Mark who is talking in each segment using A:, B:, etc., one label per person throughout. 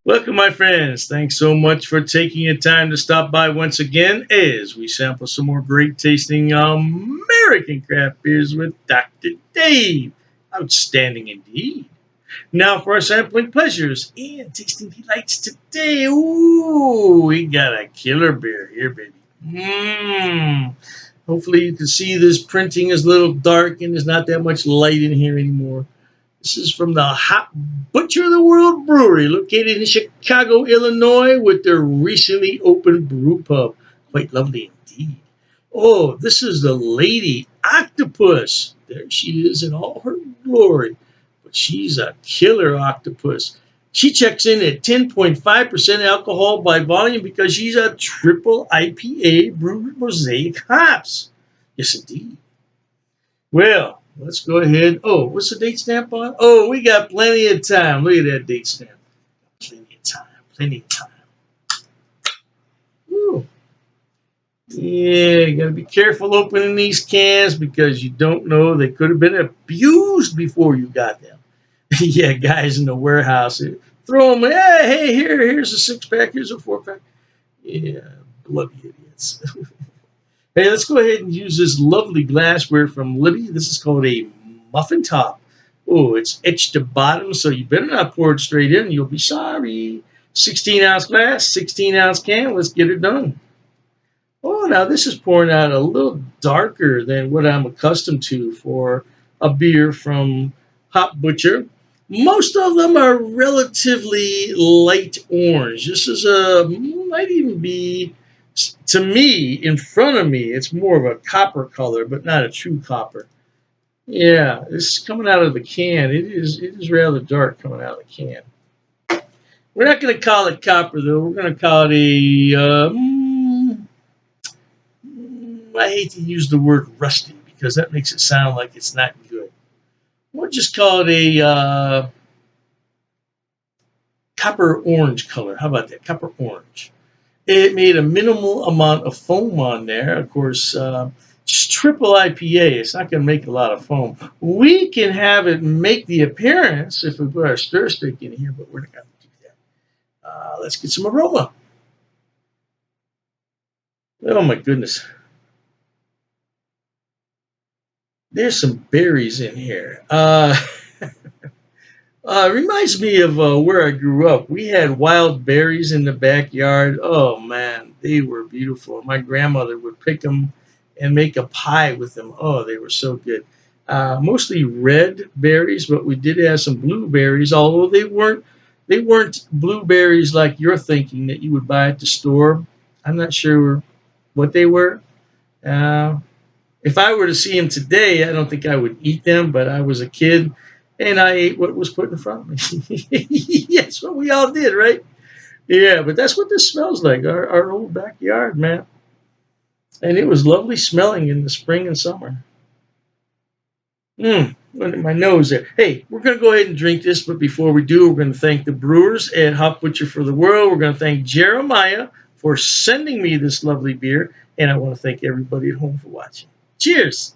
A: Welcome, my friends. Thanks so much for taking your time to stop by once again as we sample some more great tasting American craft beers with Dr. Dave. Outstanding indeed. Now for our sampling pleasures and tasting delights today. Ooh, we got a killer beer here, baby. Mmm. Hopefully you can see this printing is a little dark and there's not that much light in here anymore. This is from the Hop Butcher of the World Brewery, located in Chicago, Illinois, with their recently opened brew pub. Quite lovely indeed. Oh, this is the Lady Octopus. There she is in all her glory. But she's a killer octopus. She checks in at 10.5% alcohol by volume because she's a triple IPA brewed with Mosaic Hops. Yes, indeed. Well, let's go ahead. Oh, what's the date stamp on? Oh, we got plenty of time. Look at that date stamp. Plenty of time. Plenty of time. Ooh. Yeah, you gotta be careful opening these cans because you don't know they could have been abused before you got them. Yeah, guys in the warehouse throw them. Hey, here's a 6 pack. Here's a 4 pack. Yeah, bloody idiots. Hey, let's go ahead and use this lovely glassware from Libby. This is called a muffin top. Oh, it's etched to bottom, so you better not pour it straight in. You'll be sorry. 16-ounce glass, 16-ounce can. Let's get it done. Oh, now this is pouring out a little darker than what I'm accustomed to for a beer from Hop Butcher. Most of them are relatively light orange. This is might even be, to me, in front of me, it's more of a copper color, but not a true copper. Yeah, this is coming out of the can. It is rather dark coming out of the can. We're not going to call it copper though. We're going to call it a. I hate to use the word rusty because that makes it sound like it's not good. We'll just call it a copper orange color. How about that? Copper orange. It made a minimal amount of foam on there. Of course, just triple IPA. It's not going to make a lot of foam. We can have it make the appearance if we put our stir stick in here, but we're not going to do that. Let's get some aroma. Oh my goodness. There's some berries in here. Reminds me of where I grew up. We had wild berries in the backyard. Oh man, they were beautiful. My grandmother would pick them and make a pie with them. Oh, they were so good. Mostly red berries, but we did have some blueberries. Although they weren't blueberries like you're thinking that you would buy at the store. I'm not sure what they were. Uh, if I were to see them today, I don't think I would eat them, but I was a kid and I ate what was put in front of me. That's what we all did, right? Yeah, but that's what this smells like, our old backyard, man. And it was lovely smelling in the spring and summer. Look at my nose there. Hey, we're going to go ahead and drink this, but before we do, we're going to thank the brewers at Hop Butcher for the World. We're going to thank Jeremiah for sending me this lovely beer, and I want to thank everybody at home for watching. Cheers!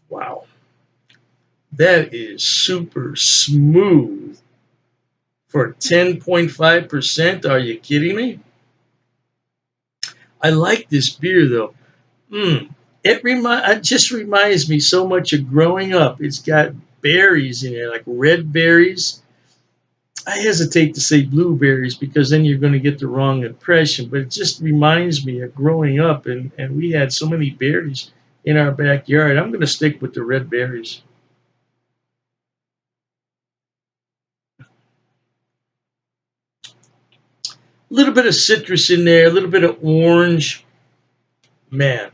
A: Wow. That is super smooth for 10.5%. Are you kidding me? I like this beer though. It just reminds me so much of growing up. It's got berries in it, like red berries. I hesitate to say blueberries because then you're going to get the wrong impression, but it just reminds me of growing up and we had so many berries in our backyard. I'm going to stick with the red berries. A little bit of citrus in there, a little bit of orange. Man,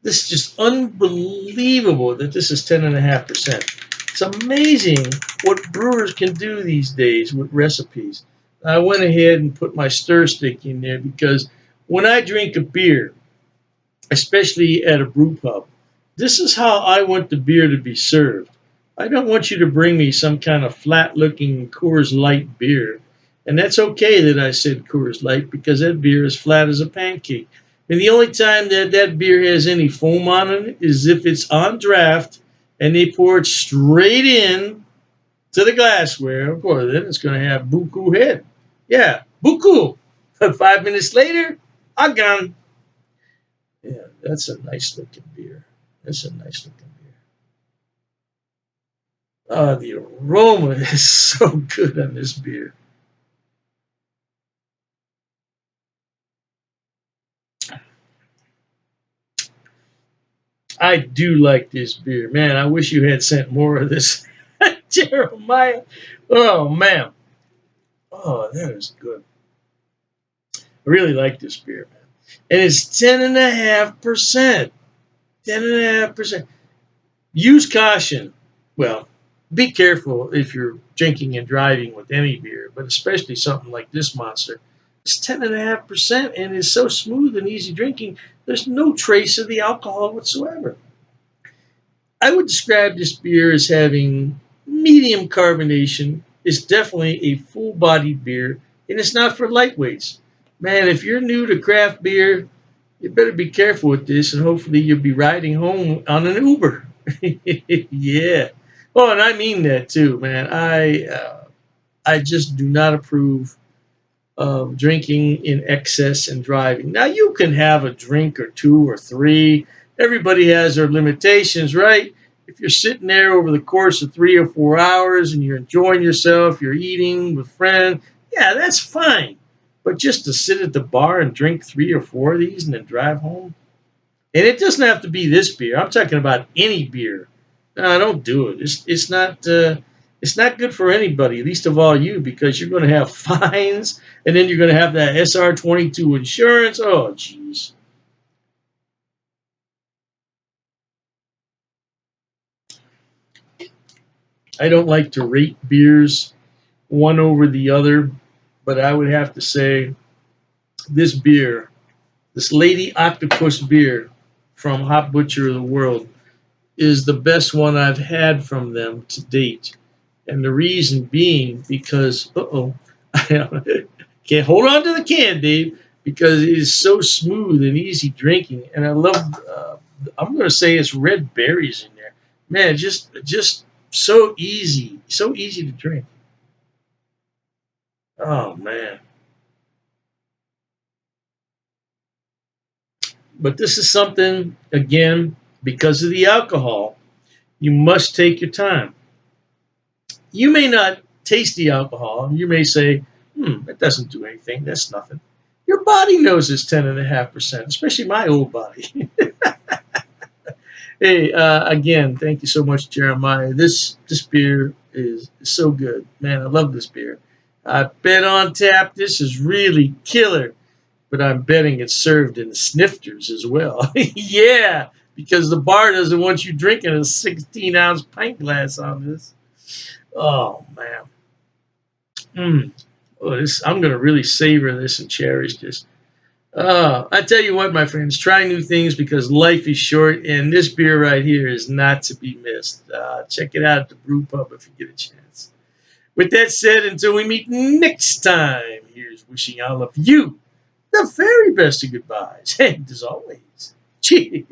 A: this is just unbelievable that this is 10.5%. It's amazing what brewers can do these days with recipes. I went ahead and put my stir stick in there because when I drink a beer, especially at a brew pub, this is how I want the beer to be served. I don't want you to bring me some kind of flat looking Coors Light beer. And that's okay that I said Coors Light because that beer is flat as a pancake. And the only time that that beer has any foam on it is if it's on draft and they pour it straight in to the glassware. Of course, then it's going to have buku head. Yeah, buku. But 5 minutes later, I'm gone. Yeah, that's a nice looking beer. That's a nice looking beer. The aroma is so good on this beer. I do like this beer. Man, I wish you had sent more of this. Jeremiah. Oh, man. Oh, that is good. I really like this beer, man. And it's 10.5%. 10.5%. Use caution. Well, be careful if you're drinking and driving with any beer, but especially something like this monster. It's 10.5% and is so smooth and easy drinking, there's no trace of the alcohol whatsoever. I would describe this beer as having medium carbonation. It's definitely a full bodied beer, and it's not for lightweights. Man, if you're new to craft beer, you better be careful with this, and hopefully you'll be riding home on an Uber. Yeah. Oh, and I mean that too, man. I just do not approve of drinking in excess and driving. Now you can have a drink or two or three. Everybody has their limitations, right? If you're sitting there over the course of 3 or 4 hours and you're enjoying yourself, you're eating with friends, yeah, that's fine. But just to sit at the bar and drink 3 or 4 of these and then drive home, and it doesn't have to be this beer. I'm talking about any beer. No, don't do it. It's not good for anybody, least of all you, because you're going to have fines, and then you're going to have that SR22 insurance. Oh, jeez. I don't like to rate beers one over the other, but I would have to say this beer, this Lady Octopus beer from Hop Butcher of the World, is the best one I've had from them to date. And the reason being because, can't hold on to the can, Dave, because it is so smooth and easy drinking. And I love, I'm going to say it's red berries in there. Man, just so easy to drink. Oh, man. But this is something, again, because of the alcohol, you must take your time. You may not taste the alcohol. You may say, that doesn't do anything. That's nothing. Your body knows it's 10.5%, especially my old body. Hey, again, thank you so much, Jeremiah. This beer is so good. Man, I love this beer. I bet on tap this is really killer, but I'm betting it's served in snifters as well. Yeah, because the bar doesn't want you drinking a 16-ounce pint glass on this. Oh, man. Mm. Oh, I'm going to really savor this and cherish this. I tell you what, my friends, try new things because life is short, and this beer right here is not to be missed. Check it out at the brew pub if you get a chance. With that said, until we meet next time, here's wishing all of you the very best of goodbyes. And as always, cheers.